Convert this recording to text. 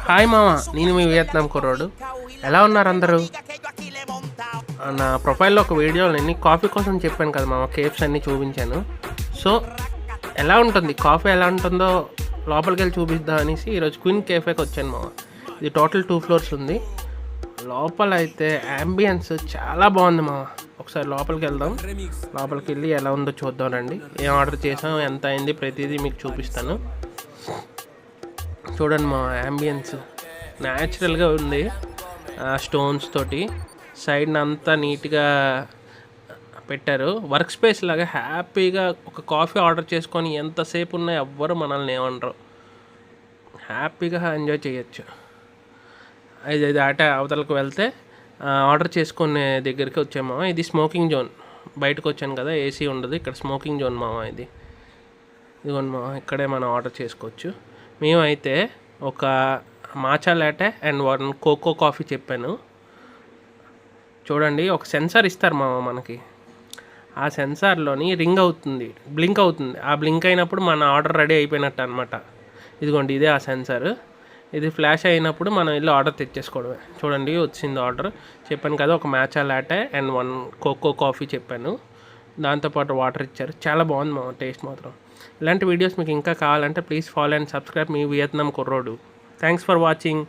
Hi మామ, నేను మీ Vietnam కుర్రోడు. ఎలా ఉన్నారు అందరూ? నా ప్రొఫైల్లో ఒక వీడియోలో నేను కాఫీ కోసం చెప్పాను కదా మామ, కేఫ్స్ అన్నీ చూపించాను. సో ఎలా ఉంటుంది కాఫీ, ఎలా ఉంటుందో లోపలికి వెళ్ళి చూపిద్దాం అనేసి ఈరోజు క్వీన్ కేఫేకి వచ్చాను మామ. ఇది టోటల్ 2 floors ఉంది. లోపల అయితే యాంబియన్స్ చాలా బాగుంది మామ. ఒకసారి లోపలికి వెళ్దాం. లోపలికి వెళ్ళి ఎలా ఉందో చూద్దాం రండి. ఏం ఆర్డర్ చేసాం, ఎంత అయింది, ప్రతిదీ మీకు చూపిస్తాను. చూడండి మా యాంబియన్స్ న్యాచురల్గా ఉంది. స్టోన్స్ తోటి సైడ్ అంతా నీట్గా పెట్టారు. వర్క్ స్పేస్ లాగా హ్యాపీగా ఒక కాఫీ ఆర్డర్ చేసుకొని ఎంతసేపు ఉన్నా ఎవ్వరు మనల్ని ఏమనరు. హ్యాపీగా ఎంజాయ్ చేయొచ్చు. ఇది దాట అవతలకు వెళ్తే ఆర్డర్ చేసుకునే దగ్గరికి వచ్చాము. ఇది స్మోకింగ్ జోన్. బయటకు వచ్చాను కదా, ఏసీ ఉండదు ఇక్కడ. స్మోకింగ్ జోన్ మామ ఇది. ఇదిగోండి మామ, ఇక్కడే మనం ఆర్డర్ చేసుకోవచ్చు. మేమైతే ఒక matcha latte and 1 cocoa coffee చెప్పాను. చూడండి, ఒక సెన్సార్ ఇస్తారు మామ మనకి. ఆ సెన్సార్లోని రింగ్ అవుతుంది, బ్లింక్ అవుతుంది. ఆ బ్లింక్ అయినప్పుడు మన ఆర్డర్ రెడీ అయిపోయినట్టు అనమాట. ఇదిగోండి, ఇదే ఆ సెన్సార్. ఇది ఫ్లాష్ అయినప్పుడు మనం వెళ్ళి ఆర్డర్ తెచ్చేసుకోవడమే. చూడండి, వచ్చింది ఆర్డర్. చెప్పాను కదా, ఒక మ్యాచా లాటే అండ్ 1 కోకో కాఫీ చెప్పాను. దాంతోపాటు వాటర్ ఇచ్చారు. చాలా బాగుంది మా టేస్ట్ మాత్రం. ఇలాంటి వీడియోస్ మీకు ఇంకా కావాలంటే ప్లీజ్ ఫాలో అండ్ సబ్స్క్రైబ్ మీ వియత్నాం కుర్రోడు. Thanks for watching.